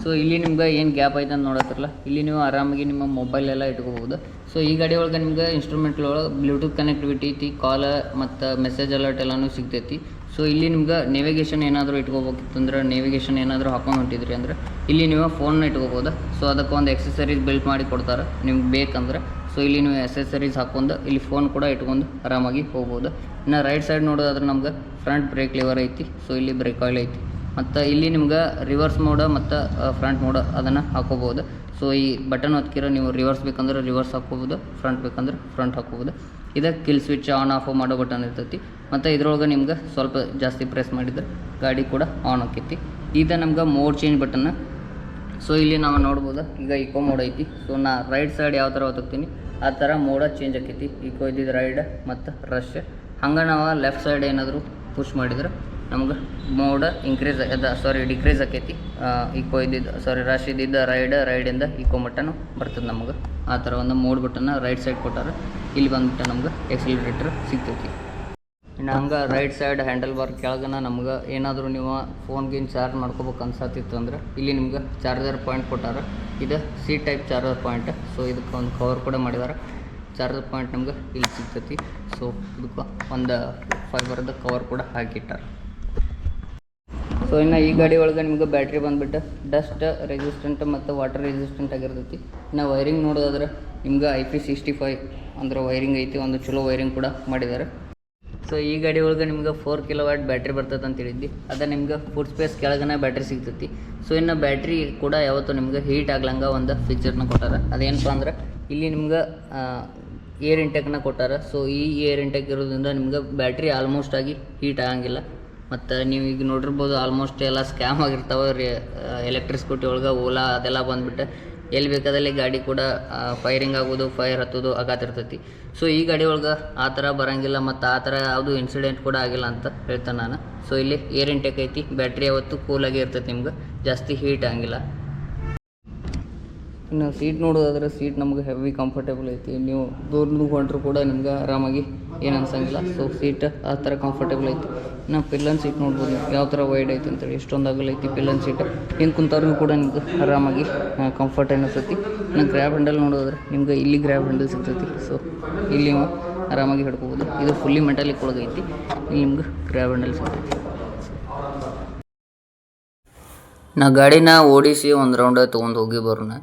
ಸೊ ಇಲ್ಲಿ ನಿಮ್ಗೆ ಏನು ಗ್ಯಾಪ್ ಐತೆ ಅಂತ ನೋಡತ್ತಿರಲ್ಲ, ಇಲ್ಲಿ ನೀವು ಆರಾಮಾಗಿ ನಿಮ್ಮ ಮೊಬೈಲ್ ಎಲ್ಲ ಇಟ್ಕೋಬೋದು. ಸೊ ಈ ಗಾಡಿ ಒಳಗೆ ನಿಮ್ಗೆ ಇನ್ಸ್ಟ್ರೂಮೆಂಟ್ಗಳೊಳಗೆ ಬ್ಲೂಟೂತ್ ಕನೆಕ್ಟಿವಿಟಿ ಐತಿ, ಕಾಲ್ ಮತ್ತು ಮೆಸೇಜ್ ಅಲರ್ಟ್ ಎಲ್ಲನೂ ಸಿಗ್ತೈತಿ. ಸೊ ಇಲ್ಲಿ ನಿಮ್ಗೆ ನೇವಿಗೇಷನ್ ಏನಾದರೂ ಇಟ್ಕೋಬೇಕಿತ್ತಂದ್ರೆ, ನೇವಿಗೇಷನ್ ಏನಾದರೂ ಹಾಕೊಂಡು ಹೊಂಟಿದ್ರಿ ಅಂದ್ರೆ ಇಲ್ಲಿ ನೀವು ಫೋನ್ನ ಇಟ್ಕೋಬೋದು. ಸೊ ಅದಕ್ಕೆ ಒಂದು ಎಕ್ಸೆಸರೀಸ್ ಬಿಲ್ಟ್ ಮಾಡಿ ಕೊಡ್ತಾರೆ ನಿಮ್ಗೆ ಬೇಕಂದ್ರೆ. ಸೊ ಇಲ್ಲಿ ನೀವು ಎಕ್ಸೆಸರೀಸ್ ಹಾಕೊಂಡು ಇಲ್ಲಿ ಫೋನ್ ಕೂಡ ಇಟ್ಕೊಂಡು ಆರಾಮಾಗಿ ಹೋಗ್ಬೋದು. ಇನ್ನು ರೈಟ್ ಸೈಡ್ ನೋಡೋದಾದ್ರೆ ನಮ್ಗೆ ಫ್ರಂಟ್ ಬ್ರೇಕ್ ಲಿವರ್ ಐತಿ. ಸೊ ಇಲ್ಲಿ ಬ್ರೇಕ್ ಆಯಿಲ್ ಐತಿ. ಮತ್ತು ಇಲ್ಲಿ ನಿಮ್ಗೆ ರಿವರ್ಸ್ ಮೋಡ ಮತ್ತು ಫ್ರಂಟ್ ಮೋಡ ಅದನ್ನು ಹಾಕೋಬೋದು. ಸೊ ಈ ಬಟನ್ ಒತ್ತಿರೋ ನೀವು ರಿವರ್ಸ್ ಬೇಕಂದ್ರೆ ರಿವರ್ಸ್ ಹಾಕೋಬೋದು, ಫ್ರಂಟ್ ಬೇಕಂದ್ರೆ ಫ್ರಂಟ್ ಹಾಕೋಬೋದು. ಇದಕ್ಕೆ ಕಿಲ್ ಸ್ವಿಚ್ ಆನ್ ಆಫ್ ಮಾಡೋ ಬಟನ್ ಇರ್ತೈತಿ. ಮತ್ತು ಇದ್ರೊಳಗೆ ನಿಮ್ಗೆ ಸ್ವಲ್ಪ ಜಾಸ್ತಿ ಪ್ರೆಸ್ ಮಾಡಿದ್ರೆ ಗಾಡಿ ಕೂಡ ಆನ್ ಆಕೈತಿ. ಇದು ನಮ್ಗೆ ಮೋಡ್ ಚೇಂಜ್ ಬಟನ್. ಸೊ ಇಲ್ಲಿ ನಾವು ನೋಡ್ಬೋದು ಈಗ ಇಕೋ ಮೋಡ್ ಐತಿ. ಸೊ ನಾ ರೈಟ್ ಸೈಡ್ ಯಾವ ಥರ ಒತ್ತುತ್ತೀನಿ ಆ ಥರ ಮೋಡ ಚೇಂಜ್ ಆಕೈತಿ. ಇಕೋ ಇದ್ದಿದ್ದು ರೈಡ್ ಮತ್ತು ರಶ್. ಹಂಗೆ ನಾವು ಲೆಫ್ಟ್ ಸೈಡ್ ಏನಾದರೂ ಪುಷ್ ಮಾಡಿದ್ರೆ ನಮ್ಗೆ ಮೋಡ ಡಿಕ್ರೀಸ್ ಆಕೈತಿ. ಇಕೋ ಇದ್ದಿದ್ದು ರಶ್ ಇದ್ದಿದ್ದು ರೈಡಿಂದ ಇಕೋ ಬಟನ್ ಬರ್ತದೆ ನಮ್ಗೆ. ಆ ಥರ ಒಂದು ಮೋಡ್ ಬಟನ್ನ ರೈಟ್ ಸೈಡ್ ಕೊಟ್ಟಾರೆ. ಇಲ್ಲಿ ಬಂದ್ಬಿಟ್ಟು ನಮ್ಗೆ ಎಕ್ಸಿಲರೇಟರ್ ಸಿಗ್ತೈತಿ. ಇನ್ನು ಹಂಗೆ ರೈಟ್ ಸೈಡ್ ಹ್ಯಾಂಡಲ್ ಬಾರ್ ಕೆಳಗನ ನಮ್ಗೆ ಏನಾದರೂ ನೀವು ಫೋನ್ಗಿನ್ ಚಾರ್ಜ್ ಮಾಡ್ಕೋಬೇಕು ಅನ್ಸತ್ತಿತ್ತು ಅಂದ್ರೆ ಇಲ್ಲಿ ನಿಮ್ಗೆ ಚಾರ್ಜರ್ ಪಾಯಿಂಟ್ ಕೊಟ್ಟಾರ. ಇದು C type charger point. So ಇದಕ್ಕೆ ಒಂದು ಕವರ್ ಕೂಡ ಮಾಡಿದ್ದಾರೆ. ಚಾರ್ಜರ್ ಪಾಯಿಂಟ್ ನಮ್ಗೆ ಇಲ್ಲಿ ಸಿಗ್ತೈತಿ. ಸೊ ಇದಕ್ಕೆ ಒಂದು ಫೈಬರ್ದು ಕವರ್ ಕೂಡ ಹಾಕಿಟ್ಟಾರ. ಸೊ ಇನ್ನು ಈ ಗಾಡಿ ಒಳಗೆ ನಿಮ್ಗೆ ಬ್ಯಾಟ್ರಿ ಬಂದುಬಿಟ್ಟು ಡಸ್ಟ್ ರೆಸಿಸ್ಟೆಂಟ್ ಮತ್ತು ವಾಟರ್ ರೆಸಿಸ್ಟೆಂಟ್ ಆಗಿರ್ತೈತಿ. ಇನ್ನು ವೈರಿಂಗ್ ನೋಡೋದಾದ್ರೆ ನಿಮ್ಗೆ IP65 ಅಂದ್ರೆ ವೈರಿಂಗ್ ಐತಿ. ಒಂದು ಚಲೋ ವೈರಿಂಗ್ ಕೂಡ ಮಾಡಿದ್ದಾರೆ. ಸೊ ಈ ಗಾಡಿ ಒಳಗೆ ನಿಮ್ಗೆ 4 kW ಬ್ಯಾಟ್ರಿ ಬರ್ತೈತೆ ಅಂತ ಹೇಳಿದ್ವಿ. ಅದು ನಿಮ್ಗೆ ಫುಡ್ ಸ್ಪೇಸ್ ಕೆಳಗನೆ ಬ್ಯಾಟ್ರಿ ಸಿಗ್ತೈತಿ. ಸೊ ಇನ್ನು ಬ್ಯಾಟ್ರಿ ಕೂಡ ಯಾವತ್ತೂ ನಿಮ್ಗೆ ಹೀಟ್ ಆಗ್ಲಂಗೆ ಒಂದು ಫೀಚರ್ನ ಕೊಟ್ಟಾರ. ಅದೇನಪ್ಪ ಅಂದ್ರೆ ಇಲ್ಲಿ ನಿಮ್ಗೆ ಏರ್ ಇಂಟೆಕ್ನ ಕೊಟ್ಟಾರ. ಸೊ ಈ ಏರ್ ಇಂಟೆಕ್ ಇರೋದ್ರಿಂದ ನಿಮ್ಗೆ ಬ್ಯಾಟ್ರಿ ಆಲ್ಮೋಸ್ಟ್ ಆಗಿ ಹೀಟ್ ಆಗಂಗಿಲ್ಲ. ಮತ್ತು ನೀವು ಈಗ ನೋಡಿರ್ಬೋದು ಆಲ್ಮೋಸ್ಟ್ ಎಲ್ಲ ಸ್ಕ್ಯಾಮ್ ಆಗಿರ್ತಾವೆ ಎಲೆಕ್ಟ್ರಿಕ್ ಸ್ಕೂಟಿ ಒಳಗೆ. ಓಲಾ ಅದೆಲ್ಲ ಬಂದುಬಿಟ್ಟು ಎಲ್ಲಿ ಬೇಕಾದಲ್ಲಿ ಗಾಡಿ ಕೂಡ ಫೈರಿಂಗ್ ಆಗೋದು, ಫೈರ್ ಹತ್ತೋದು ಆಗತ್ತಿರ್ತೈತಿ. ಸೊ ಈ ಗಾಡಿ ಒಳಗೆ ಆ ಥರ ಬರೋಂಗಿಲ್ಲ ಮತ್ತು ಆ ಥರ ಯಾವುದು ಇನ್ಸಿಡೆಂಟ್ ಕೂಡ ಆಗಿಲ್ಲ ಅಂತ ಹೇಳ್ತೇನೆ ನಾನು. ಸೊ ಇಲ್ಲಿ ಏರ್ ಇಂಟೆಕ್ ಐತಿ. ಬ್ಯಾಟ್ರಿ ಯಾವತ್ತು ಕೂಲಾಗಿ ಇರ್ತೈತಿ, ನಿಮ್ಗೆ ಜಾಸ್ತಿ ಹೀಟ್ ಆಗಂಗಿಲ್ಲ. ಇನ್ನು ಸೀಟ್ ನೋಡೋದಾದ್ರೆ ಸೀಟ್ ನಮ್ಗೆ ಹೆವಿ ಕಂಫರ್ಟೇಬಲ್ ಐತಿ. ನೀವು ದೂರದ್ದು ಹೊಂಟ್ರು ಕೂಡ ನಿಮ್ಗೆ ಆರಾಮಾಗಿ ಏನು ಅನ್ಸಂಗಿಲ್ಲ. ಸೊ ಸೀಟ್ ಆ ಥರ ಕಂಫರ್ಟೇಬಲ್ ಐತಿ. ಇನ್ನು ಪಿಲ್ಲನ್ ಸೀಟ್ ನೋಡ್ಬೋದು ಯಾವ ಥರ ವೈಡ್ ಐತಿ ಅಂತೇಳಿ. ಎಷ್ಟೊಂದು ಆಗಲ್ಲ ಐತಿ ಪಿಲ್ಲನ್ ಸೀಟ್. ಹಿಂಗೆ ಕುಂತವ್ರಿಗೂ ಕೂಡ ನಿಮ್ಗೆ ಆರಾಮಾಗಿ ಕಂಫರ್ಟ್ ಅನಿಸ್ತೈತಿ. ಇನ್ನು ಗ್ರ್ಯಾಬ್ ಹ್ಯಾಂಡಲ್ ನೋಡೋದ್ರೆ ನಿಮ್ಗೆ ಇಲ್ಲಿ ಗ್ರ್ಯಾಬ್ ಹ್ಯಾಂಡಲ್ ಸಿಗ್ತೈತಿ. ಸೊ ಇಲ್ಲಿ ಆರಾಮಾಗಿ ಹಿಡ್ಕೋಬೋದು. ಇದು ಫುಲ್ಲಿ ಮೆಟಾಲಿಕ್ ಒಳಗೆ ಐತಿ. ಇಲ್ಲಿ ನಿಮ್ಗೆ ಗ್ರ್ಯಾಬ್ ಹ್ಯಾಂಡಲ್ ಸಿಗ್ತೈತಿ. ನಾ ಗಾಡಿನ ಓಡಿಸಿ ಒಂದು ರೌಂಡ್ ತೊಗೊಂಡು ಹೋಗಿ ಬರೋಣ.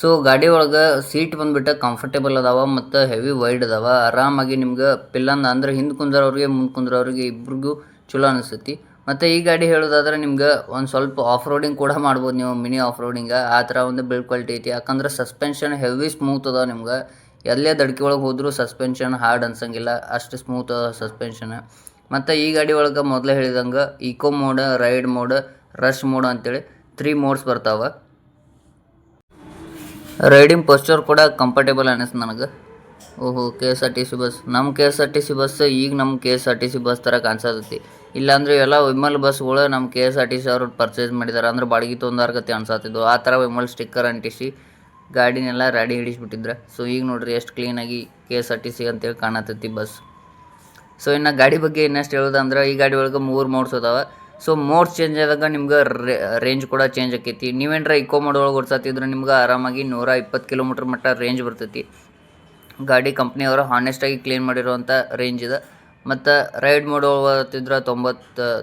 ಸೊ ಗಾಡಿ ಒಳಗೆ ಸೀಟ್ ಬಂದುಬಿಟ್ಟು ಕಂಫರ್ಟೇಬಲ್ ಅದಾವ ಮತ್ತು ಹೆವಿ ವೈಡ್ ಅದಾವ. ಆರಾಮಾಗಿ ನಿಮ್ಗೆ ಪಿಲ್ಲನ್ ಅಂದ್ರೆ ಹಿಂದೆ ಕುಂದ್ರವ್ರಿಗೆ ಮುಂದೆ ಕುಂದ್ರವ್ರಿಗೆ ಇಬ್ರಿಗೂ ಚಲೋ ಅನಿಸ್ತೈತಿ. ಮತ್ತು ಈ ಗಾಡಿ ಹೇಳೋದಾದ್ರೆ ನಿಮ್ಗೆ ಒಂದು ಸ್ವಲ್ಪ ಆಫ್ ರೋಡಿಂಗ್ ಕೂಡ ಮಾಡ್ಬೋದು ನೀವು, ಮಿನಿ ಆಫ್ ರೋಡಿಂಗ ಆ ಥರ ಒಂದು ಬಿಲ್ಡ್ ಕ್ವಾಲಿಟಿ ಐತಿ. ಯಾಕಂದ್ರೆ ಸಸ್ಪೆನ್ಷನ್ ಹೆವಿ ಸ್ಮೂತ್ ಅದಾವ. ನಿಮ್ಗೆ ಎಲ್ಲೇ ದಡ್ಕಿ ಒಳಗೆ ಹೋದರೂ ಸಸ್ಪೆನ್ಷನ್ ಹಾರ್ಡ್ ಅನ್ಸಂಗಿಲ್ಲ, ಅಷ್ಟು ಸ್ಮೂತ್ ಅದ ಸಸ್ಪೆನ್ಷನ್. ಮತ್ತು ಈ ಗಾಡಿ ಒಳಗೆ ಮೊದಲೇ ಹೇಳಿದಂಗೆ eco mode, ride mode, rush mode ಅಂತೇಳಿ 3 ಮೋಡ್ಸ್ ಬರ್ತಾವೆ. ರೈಡಿಂಗ್ ಪೋಸ್ಚರ್ ಕೂಡ ಕಂಫರ್ಟೇಬಲ್ ಅನ್ನಿಸ್ತು ನನಗೆ. ಓಹೋ KSRTC ಬಸ್, ನಮ್ಮ KSRTC ಬಸ್ ಈಗ ನಮ್ಮ KSRTC ಬಸ್ ಥರ ಕಾಣಿಸತೈತಿ. ಇಲ್ಲಾಂದ್ರೆ ಎಲ್ಲ ವಿಮಲ್ ಬಸ್ಗಳು ನಮ್ಮ KSRTC ಅವ್ರು ಪರ್ಚೇಸ್ ಮಾಡಿದ್ದಾರೆ, ಅಂದ್ರೆ ಬಾಡಿಗೆ ತೊಗೊಂಡಾರ್ಗತಿ ಅನ್ಸತ್ತಿದ್ದು. ಆ ಥರ ವಿಮಲ್ ಸ್ಟಿಕ್ಕರ್ ಅಂಟಿಸಿ ಗಾಡಿನೆಲ್ಲ ರೆಡಿ ಹಿಡಿಸ್ಬಿಟ್ಟಿದ್ರೆ. ಸೊ ಈಗ ನೋಡ್ರಿ ಎಷ್ಟು ಕ್ಲೀನಾಗಿ KSRTC ಅಂತೇಳಿ ಕಾಣತೈತಿ ಬಸ್. ಸೊ ಇನ್ನು ಗಾಡಿ ಬಗ್ಗೆ ಇನ್ನಷ್ಟು ಹೇಳೋದಂದ್ರೆ ಈ ಗಾಡಿ ಒಳಗೆ 3 ಮೋಡ್ಸ್ ಅದಾವೆ. ಸೊ ಮೋಡ್ಸ್ ಚೇಂಜ್ ಆದಾಗ ನಿಮ್ಗೆ ರೇಂಜ್ ಕೂಡ ಚೇಂಜ್ ಆಕೈತಿ. ನೀವೇನ್ರ ಇಕೋ ಮೋಡ್ ಒಳಗೆ ಓಡಿಸತ್ತಿದ್ರೆ ನಿಮ್ಗೆ ಆರಾಮಾಗಿ 120 km ಮಟ್ಟ ರೇಂಜ್ ಬರ್ತೈತಿ. ಗಾಡಿ ಕಂಪ್ನಿಯವರು ಹಾನೆಸ್ಟಾಗಿ ಕ್ಲೀನ್ ಮಾಡಿರುವಂಥ ರೇಂಜ್ ಇದೆ. ಮತ್ತು ರೈಡ್ ಮೋಡ್ ಒಳಗೆ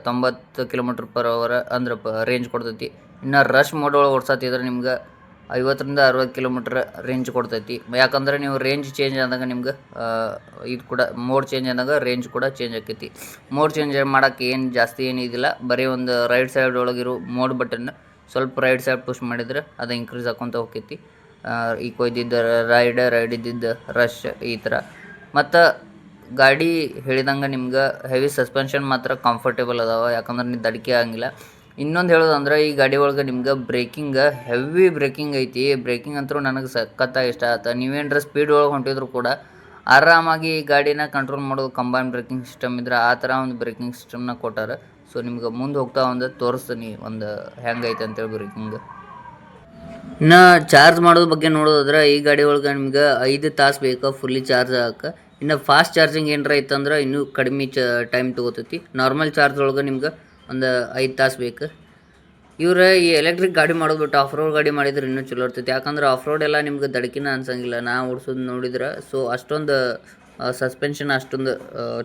90 km/h ಅಂದ್ರೆ ರೇಂಜ್ ಕೊಡ್ತೈತಿ. ಇನ್ನು ರಶ್ ಮೋಡ್ ಒಳಗೆ ಓಡಿಸತ್ತಿದ್ರೆ ನಿಮ್ಗೆ 50 to 60 km ರೇಂಜ್ ಕೊಡ್ತೈತಿ. ಯಾಕಂದ್ರೆ ನೀವು ರೇಂಜ್ ಚೇಂಜ್ ಆದಾಗ ನಿಮ್ಗೆ ಇದು ಕೂಡ ಮೋಡ್ ಚೇಂಜ್ ಆದಾಗ ರೇಂಜ್ ಕೂಡ ಚೇಂಜ್ ಆಕೈತಿ. ಮೋಡ್ ಚೇಂಜ್ ಮಾಡೋಕ್ಕೆ ಏನು ಜಾಸ್ತಿ ಏನಿದಿಲ್ಲ, ಬರೀ ಒಂದು ರೈಟ್ ಸೈಡ್ ಒಳಗಿರೋ ಮೋಡ್ ಬಟನ್ ಸ್ವಲ್ಪ ರೈಟ್ ಸೈಡ್ ಪುಷ್ ಮಾಡಿದ್ರೆ ಅದು ಇನ್ಕ್ರೀಸ್ ಆಕೊಂತ ಹೋಗ್ತೈತಿ. ಈಕೋ ಇದ್ದಿದ್ದು ರೈಡ್ ಇದ್ದಿದ್ದು ರಶ್ ಈ ಥರ. ಮತ್ತು ಗಾಡಿ ಹೇಳಿದಂಗೆ ನಿಮ್ಗೆ ಹೆವಿ ಸಸ್ಪೆನ್ಷನ್ ಮಾತ್ರ ಕಂಫರ್ಟೇಬಲ್ ಅದಾವ, ಯಾಕಂದ್ರೆ ನೀವು ದಡಿಕೆ ಆಗಂಗಿಲ್ಲ. ಇನ್ನೊಂದು ಹೇಳೋದಂದ್ರೆ ಈ ಗಾಡಿ ಒಳಗೆ ನಿಮ್ಗೆ ಬ್ರೇಕಿಂಗ್ ಹೆವಿ ಬ್ರೇಕಿಂಗ್ ಐತಿ. ಬ್ರೇಕಿಂಗ್ ಅಂತೂ ನನಗೆ ಸಖತ್ತಾಗಿ ಇಷ್ಟ ಆಯ್ತು. ನೀವೇನರ ಸ್ಪೀಡ್ ಒಳಗೆ ಹೊಂಟಿದ್ರು ಕೂಡ ಆರಾಮಾಗಿ ಈ ಗಾಡಿನ ಕಂಟ್ರೋಲ್ ಮಾಡೋದು ಕಂಬೈನ್ ಬ್ರೇಕಿಂಗ್ ಸಿಸ್ಟಮ್ ಇದ್ರೆ ಆ ಥರ ಒಂದು ಬ್ರೇಕಿಂಗ್ ಸಿಸ್ಟಮ್ನ ಕೊಟ್ಟಾರೆ. ಸೊ ನಿಮ್ಗೆ ಮುಂದೆ ಹೋಗ್ತಾ ಒಂದು ತೋರಿಸ್ತೀನಿ ಒಂದು ಹೆಂಗೈತೆ ಅಂತೇಳಿ ಬ್ರೇಕಿಂಗ್. ಇನ್ನು ಚಾರ್ಜ್ ಮಾಡೋದ್ರ ಬಗ್ಗೆ ನೋಡೋದಾದ್ರೆ ಈ ಗಾಡಿ ಒಳಗೆ ನಿಮ್ಗೆ 5 ತಾಸು ಬೇಕು ಫುಲ್ಲಿ ಚಾರ್ಜ್ ಆಗಕ್ಕೆ. ಇನ್ನು ಫಾಸ್ಟ್ ಚಾರ್ಜಿಂಗ್ ಏನರ ಇತ್ತಂದ್ರೆ ಇನ್ನೂ ಕಡಿಮೆ ಟೈಮ್ ತೊಗೋತೈತಿ. ನಾರ್ಮಲ್ ಚಾರ್ಜ್ ಒಳಗೆ ನಿಮ್ಗೆ ಒಂದು 5 ತಾಸು ಬೇಕು. ಇವ್ರು ಈ ಎಲೆಕ್ಟ್ರಿಕ್ ಗಾಡಿ ಮಾಡೋದು ಬಿಟ್ಟು ಆಫ್ ರೋಡ್ ಗಾಡಿ ಮಾಡಿದ್ರೆ ಇನ್ನೂ ಚಲೋ ಇರ್ತೈತಿ. ಯಾಕಂದ್ರೆ ಆಫ್ ರೋಡ್ ಎಲ್ಲ ನಿಮ್ಗೆ ದಡಕಿನ ಅನ್ಸಂಗಿಲ್ಲ ನಾ ಓಡಿಸೋದು ನೋಡಿದ್ರೆ. ಸೊ ಅಷ್ಟೊಂದು ಸಸ್ಪೆನ್ಷನ್ ಅಷ್ಟೊಂದು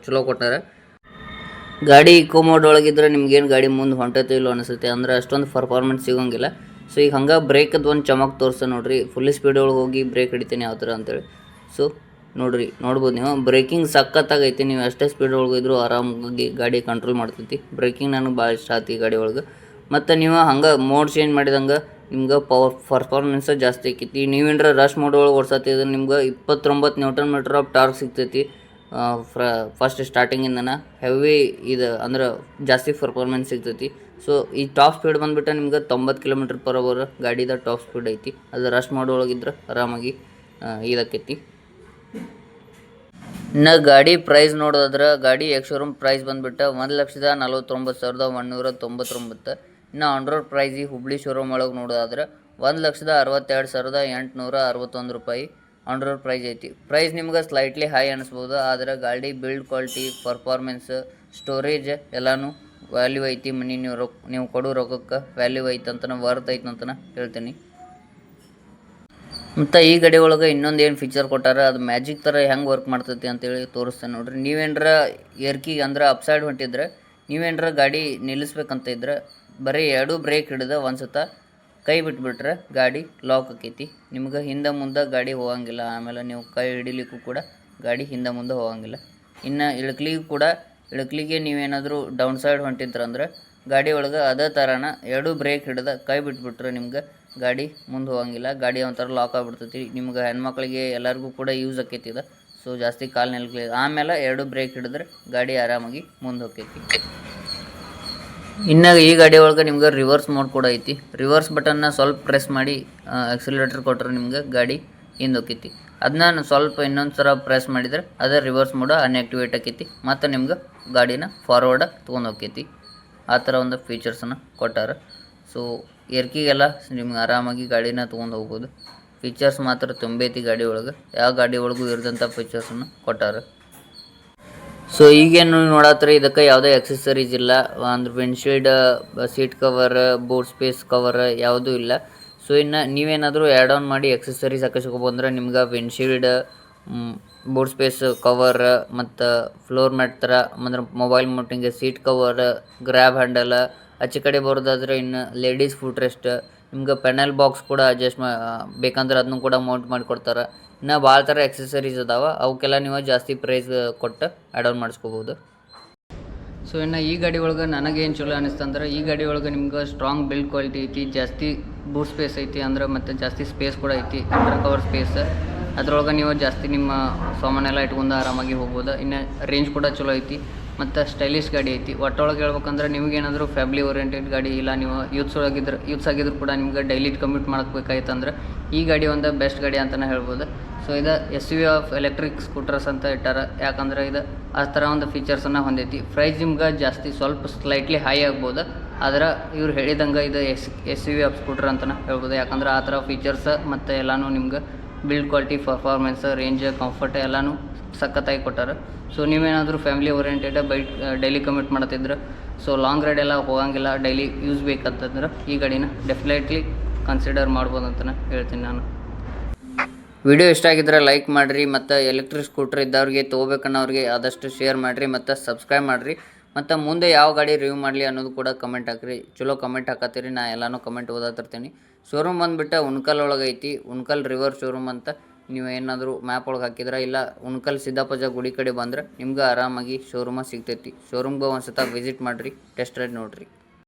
ಚಲೋ ಕೊಟ್ಟಾರೆ. ಗಾಡಿ ಇಕೋ ಮೋಡ್ ಒಳಗಿದ್ರೆ ನಿಮ್ಗೇನು ಗಾಡಿ ಮುಂದೆ ಹೊಂಟೈತೆ ಇಲ್ಲೋ ಅನಿಸುತ್ತೆ, ಅಂದ್ರೆ ಅಷ್ಟೊಂದು ಪರ್ಫಾರ್ಮೆನ್ಸ್ ಸಿಗೋಂಗಿಲ್ಲ. ಸೊ ಈಗ ಹಂಗೆ ಬ್ರೇಕದ್ದು ಒಂದು ಚಮಕ್ ತೋರಿಸ್ತಾ ನೋಡಿರಿ. ಫುಲ್ಲಿ ಸ್ಪೀಡ್ ಒಳಗೆ ಹೋಗಿ ಬ್ರೇಕ್ ಹಿಡಿತೀನಿ ಯಾವ ಥರ ಅಂತೇಳಿ. ಸೊ ನೋಡ್ಬೋದು ನೀವು ಬ್ರೇಕಿಂಗ್ ಸಖತ್ತಾಗೈತಿ. ನೀವು ಎಷ್ಟೇ ಸ್ಪೀಡ್ ಒಳಗಿದ್ರು ಆರಾಮಾಗಿ ಗಾಡಿ ಕಂಟ್ರೋಲ್ ಮಾಡ್ತೈತಿ. ಬ್ರೇಕಿಂಗ್ ನನಗೆ ಭಾಳ ಇಷ್ಟ ಆಯ್ತು ಈ ಗಾಡಿ ಒಳಗೆ. ಮತ್ತು ನೀವು ಹಂಗೆ ಮೋಡ್ ಚೇಂಜ್ ಮಾಡಿದಂಗೆ ನಿಮ್ಗೆ ಪರ್ಫಾರ್ಮೆನ್ಸ್ ಜಾಸ್ತಿ ಆಕೈತಿ. ನೀವೇನರ ರಶ್ ಮೋಡ್ ಒಳಗೆ ಓಡಿಸತ್ತಿದ್ರೆ ನಿಮ್ಗೆ 29 Nm ಆಫ್ ಟಾರ್ಕ್ ಸಿಗ್ತೈತಿ ಫಸ್ಟ್ ಸ್ಟಾರ್ಟಿಂಗಿಂದನ. ಹೆವಿ ಇದು ಅಂದ್ರೆ ಜಾಸ್ತಿ ಪರ್ಫಾರ್ಮೆನ್ಸ್ ಸಿಗ್ತೈತಿ. ಸೊ ಈ ಟಾಪ್ ಸ್ಪೀಡ್ ಬಂದುಬಿಟ್ಟು ನಿಮ್ಗೆ 90 km/h ಗಾಡಿದ ಟಾಪ್ ಸ್ಪೀಡ್ ಐತಿ. ಅದು ರಶ್ ಮೋಡ್ ಒಳಗಿದ್ರೆ ಆರಾಮಾಗಿ ಇದಾಕೈತಿ. ಇನ್ನು ಗಾಡಿ ಪ್ರೈಸ್ ನೋಡೋದಾದ್ರೆ ಗಾಡಿ ಎಕ್ಸ್-ಶೋರೂಮ್ ಪ್ರೈಸ್ ಬಂದುಬಿಟ್ಟು 1,49,199. ಇನ್ನು ಆನ್ ರೋಡ್ ಪ್ರೈಸ್ ಈ ಹುಬ್ಳಿ ಶೋರೂಮ್ ಒಳಗೆ ನೋಡೋದಾದ್ರೆ 1,62,861 ರೂಪಾಯಿ. ಆನ್ ರೋಡ್ ಪ್ರೈಸ್ ಐತಿ. ಪ್ರೈಸ್ ನಿಮ್ಗೆ ಸ್ಲೈಟ್ಲಿ ಹೈ ಅನಿಸ್ಬೋದು, ಆದರೆ ಗಾಡಿ ಬಿಲ್ಡ್ ಕ್ವಾಲಿಟಿ, ಪರ್ಫಾರ್ಮೆನ್ಸ್, ಸ್ಟೋರೇಜ್ ಎಲ್ಲನೂ ವ್ಯಾಲ್ಯೂ ಐತಿ. ಮನಿ ನೀವು ಕೊಡೋ ರೊಕ್ಕಕ್ಕೆ ವ್ಯಾಲ್ಯೂ ಐತೆ ಅಂತನ, ವರ್ತ್ ಐತೆ ಅಂತನ ಹೇಳ್ತೀನಿ. ಮತ್ತು ಈ ಗಾಡಿ ಒಳಗೆ ಇನ್ನೊಂದು ಏನು ಫೀಚರ್ ಕೊಟ್ಟಾರ, ಅದು ಮ್ಯಾಜಿಕ್ ಥರ ಹೆಂಗೆ ವರ್ಕ್ ಮಾಡ್ತೈತಿ ಅಂತೇಳಿ ತೋರಿಸ್ತೇನೆ ನೋಡ್ರಿ. ನೀವೇನರ ಏರ್ಕಿಗೆ ಅಂದ್ರೆ ಅಪ್ಸೈಡ್ ಹೊಂಟಿದ್ರೆ, ನೀವೇನರ ಗಾಡಿ ನಿಲ್ಲಿಸ್ಬೇಕಂತ ಇದ್ರೆ ಬರೀ 2 ಬ್ರೇಕ್ ಹಿಡಿದು ಒಂದು ಸತ ಕೈ ಬಿಟ್ಬಿಟ್ರೆ ಗಾಡಿ ಲಾಕ್ ಆಕೈತಿ. ನಿಮ್ಗೆ ಹಿಂದೆ ಮುಂದೆ ಗಾಡಿ ಹೋಗಂಗಿಲ್ಲ. ಆಮೇಲೆ ನೀವು ಕೈ ಹಿಡಿಲಿಕ್ಕೂ ಕೂಡ ಗಾಡಿ ಹಿಂದೆ ಮುಂದೆ ಹೋಗಂಗಿಲ್ಲ. ಇನ್ನು ಇಳಕ್ಲಿಗೆ ನೀವೇನಾದರೂ ಡೌನ್ ಸೈಡ್ ಹೊಂಟಿದ್ರಂದ್ರೆ ಗಾಡಿ ಒಳಗೆ ಅದೇ ಥರನ 2 ಬ್ರೇಕ್ ಹಿಡಿದು ಕೈ ಬಿಟ್ಬಿಟ್ರೆ ನಿಮ್ಗೆ ಗಾಡಿ ಮುಂದೆ ಹೋಗಂಗಿಲ್ಲ. ಗಾಡಿ ಒಂಥರ ಲಾಕ್ ಆಗಿಬಿಡ್ತೈತಿ. ನಿಮ್ಗೆ ಹೆಣ್ಮಕ್ಳಿಗೆ ಎಲ್ಲರಿಗೂ ಕೂಡ ಯೂಸ್ ಆಕೈತಿ ಇದು. ಸೊ ಜಾಸ್ತಿ ಕಾಲು ನೆಲಕ್ಕೆ ಆಮೇಲೆ 2 ಬ್ರೇಕ್ ಹಿಡಿದ್ರೆ ಗಾಡಿ ಆರಾಮಾಗಿ ಮುಂದೆ ಹೋಗ್ತೈತಿ. ಇನ್ನು ಈ ಗಾಡಿ ಒಳಗೆ ನಿಮ್ಗೆ ರಿವರ್ಸ್ ಮೋಡ್ ಕೂಡ ಐತಿ. ರಿವರ್ಸ್ ಬಟನ್ನ ಸ್ವಲ್ಪ ಪ್ರೆಸ್ ಮಾಡಿ ಆಕ್ಸಿಲೇಟರ್ ಕೊಟ್ಟರೆ ನಿಮ್ಗೆ ಗಾಡಿ ಹಿಂದೆ ಹೋಗ್ತೈತಿ. ಅದನ್ನ ಸ್ವಲ್ಪ ಇನ್ನೊಂದು ಸಲ ಪ್ರೆಸ್ ಮಾಡಿದರೆ ಅದೇ ರಿವರ್ಸ್ ಮೋಡ ಅನ್ಆಕ್ಟಿವೇಟ್ ಆಕೈತಿ. ಮತ್ತು ನಿಮ್ಗೆ ಗಾಡಿನ ಫಾರ್ವರ್ಡ್ ತೊಗೊಂಡು ಹೋಗ್ತೈತಿ. ಆ ಥರ ಒಂದು ಫೀಚರ್ಸನ್ನು ಕೊಟ್ಟಾರ. ಸೊ ಎರ್ಕಿಗೆಲ್ಲ ನಿಮ್ಗೆ ಆರಾಮಾಗಿ ಗಾಡಿನ ತೊಗೊಂಡು ಹೋಗ್ಬೋದು. ಫೀಚರ್ಸ್ ಮಾತ್ರ ತುಂಬೈತಿ ಗಾಡಿ ಒಳಗೆ. ಯಾವ ಗಾಡಿ ಒಳಗೂ ಇರದಂಥ ಫೀಚರ್ಸನ್ನು ಕೊಟ್ಟಾರ. ಸೊ ಈಗೇನು ನೋಡತ್ರಿ, ಇದಕ್ಕೆ ಯಾವುದೇ ಎಕ್ಸೆಸರೀಸ್ ಇಲ್ಲ. ಅಂದ್ರೆ windshield, seat cover, board space cover ಯಾವುದೂ ಇಲ್ಲ. ಸೊ ಇನ್ನು ನೀವೇನಾದರೂ ಆ್ಯಡ್ ಆನ್ ಮಾಡಿ ಎಕ್ಸೆಸರೀಸ್ ಹಾಕಿಸ್ಕೊಬೋದಂದ್ರೆ ನಿಮ್ಗೆ ವಿಂಡ್ಶೀಲ್ಡ್, ಬೋರ್ಡ್ ಸ್ಪೇಸ್ ಕವರ್ ಮತ್ತು ಫ್ಲೋರ್ ಮ್ಯಾಟ್ ಥರ, ಅಂದ್ರೆ mobile mounting seat cover, grab handle, ಆಚೆ ಕಡೆ ಬರೋದಾದ್ರೆ ಇನ್ನು ಲೇಡೀಸ್ ಫುಟ್ ರೆಸ್ಟ್, ನಿಮ್ಗೆ ಪೆನಲ್ ಬಾಕ್ಸ್ ಕೂಡ ಅಡ್ಜಸ್ಟ್ ಬೇಕಂದ್ರೆ ಅದನ್ನು ಕೂಡ ಮೌಂಟ್ ಮಾಡಿಕೊಡ್ತಾರೆ. ಇನ್ನು ಭಾಳ ಥರ ಎಕ್ಸೆಸರೀಸ್ ಅದಾವೆ. ಅವಕ್ಕೆಲ್ಲ ನೀವು ಜಾಸ್ತಿ ಪ್ರೈಸ್ ಕೊಟ್ಟು ಆ್ಯಡ್ ಆನ್ ಮಾಡಿಸ್ಕೋಬೋದು. ಸೊ ಇನ್ನು ಈ ಗಾಡಿ ಒಳಗೆ ನನಗೇನು ಚಲೋ ಅನಿಸ್ತಂದ್ರೆ, ಈ ಗಾಡಿ ಒಳಗೆ ನಿಮ್ಗೆ ಸ್ಟ್ರಾಂಗ್ ಬಿಲ್ಡ್ ಕ್ವಾಲಿಟಿ ಐತಿ, ಜಾಸ್ತಿ ಬೂಟ್ ಸ್ಪೇಸ್ ಐತಿ, ಅಂದ್ರೆ ಮತ್ತು ಜಾಸ್ತಿ ಸ್ಪೇಸ್ ಕೂಡ ಐತಿ, ಅಂಡರ್ ಕವರ್ ಸ್ಪೇಸ್. ಅದ್ರೊಳಗೆ ನೀವು ಜಾಸ್ತಿ ನಿಮ್ಮ ಸಾಮಾನೆಲ್ಲ ಇಟ್ಕೊಂಡು ಆರಾಮಾಗಿ ಹೋಗ್ಬೋದು. ಇನ್ನು ರೇಂಜ್ ಕೂಡ ಚಲೋ ಐತಿ ಮತ್ತು ಸ್ಟೈಲಿಶ್ ಗಾಡಿ ಐತಿ. ಒಟ್ಟೊಳಗೆ ಹೇಳ್ಬೇಕಂದ್ರೆ ನಿಮಗೇನಾದರೂ ಫ್ಯಾಮಿಲಿ ಓರಿಯೆಂಟೆಡ್ ಗಾಡಿ, ಇಲ್ಲ ನೀವು ಯೂತ್ಸ್ ಆಗಿದ್ರು ಕೂಡ ನಿಮ್ಗೆ ಡೈಲಿ ಕಮ್ಯೂಟ್ ಮಾಡಬೇಕಾಯ್ತಂದ್ರೆ ಈ ಗಾಡಿ ಒಂದು ಬೆಸ್ಟ್ ಗಾಡಿ ಅಂತಲೇ ಹೇಳ್ಬೋದು. ಸೊ ಇದು SUV ಆಫ್ ಎಲೆಕ್ಟ್ರಿಕ್ ಸ್ಕೂಟರ್ಸ್ ಅಂತ ಇಟ್ಟಾರ. ಯಾಕಂದ್ರೆ ಇದು ಆ ಥರ ಒಂದು ಫೀಚರ್ಸನ್ನು ಹೊಂದೈತಿ. ಪ್ರೈಸ್ ನಿಮ್ಗೆ ಜಾಸ್ತಿ ಸ್ವಲ್ಪ ಸ್ಲೈಟ್ಲಿ ಹೈ ಆಗ್ಬೋದು, ಆದ್ರೆ ಇವ್ರು ಹೇಳಿದಂಗೆ ಇದು SUV ಆಫ್ ಸ್ಕೂಟರ್ ಅಂತಲೇ ಹೇಳ್ಬೋದು. ಯಾಕಂದ್ರೆ ಆ ಥರ ಫೀಚರ್ಸ್ ಮತ್ತು ಎಲ್ಲನೂ ನಿಮ್ಗೆ build quality, performance, range, comfort ಎಲ್ಲನೂ ಸಖತ್ತಾಗಿ ಕೊಟ್ಟಾರೆ. ಸೊ ನೀವೇನಾದರೂ ಫ್ಯಾಮಿಲಿ ಓರಿಯೆಂಟೆಡ್ ಡೈಲಿ ಕಮ್ಯೂಟ್ ಮಾಡ್ತಿದ್ರೆ, ಸೊ ಲಾಂಗ್ ರೈಡ್ ಎಲ್ಲ ಹೋಗಂಗಿಲ್ಲ, ಡೈಲಿ ಯೂಸ್ ಬೇಕಂತಂದ್ರೆ ಈ ಗಾಡಿನ ಡೆಫಿನೆಟ್ಲಿ ಕನ್ಸಿಡರ್ ಮಾಡ್ಬೋದು ಅಂತಲೇ ಹೇಳ್ತೀನಿ ನಾನು. ವಿಡಿಯೋ ಇಷ್ಟ ಆಗಿದ್ರೆ ಲೈಕ್ ಮಾಡಿರಿ, ಮತ್ತು ಎಲೆಕ್ಟ್ರಿಕ್ ಸ್ಕೂಟ್ರ್ ಇದ್ದವ್ರಿಗೆ ತೊಗೋಬೇಕನ್ನೋರಿಗೆ ಆದಷ್ಟು ಶೇರ್ ಮಾಡಿರಿ ಮತ್ತು ಸಬ್ಸ್ಕ್ರೈಬ್ ಮಾಡಿರಿ. ಮತ್ತು ಮುಂದೆ ಯಾವ ಗಾಡಿ ರಿವ್ಯೂ ಮಾಡಲಿ ಅನ್ನೋದು ಕೂಡ ಕಮೆಂಟ್ ಹಾಕಿರಿ. ಚಲೋ ಕಮೆಂಟ್ ಹಾಕತ್ತೀರಿ, ನಾ ಎಲ್ಲನೂ ಕಮೆಂಟ್ ಓದಾತಿರ್ತೀನಿ. ಶೋರೂಮ್ ಬಂದುಬಿಟ್ಟು ಉಣ್ಕಲ್ ಒಳಗೆ ಐತಿ, ಉಣ್ಕಲ್ ರಿವರ್ ಶೋರೂಮ್ ಅಂತ. ನೀವು ಏನಾದರೂ ಮ್ಯಾಪ್ ಒಳಗೆ ಹಾಕಿದ್ರೆ, ಇಲ್ಲ ಉಣ್ಕಲ್ ಸಿದ್ದಾಪಜ ಗುಡಿ ಕಡೆ ಬಂದ್ರೆ ನಿಮ್ಗೆ ಆರಾಮಾಗಿ ಶೋರೂಮ ಸಿಗ್ತೈತಿ. ಶೋರೂಮ್ಗೆ ಒಂದು ಸತ ವಿಸಿಟ್ ಮಾಡಿರಿ, ಟೆಸ್ಟ್ ರೈಡ್ ನೋಡಿರಿ.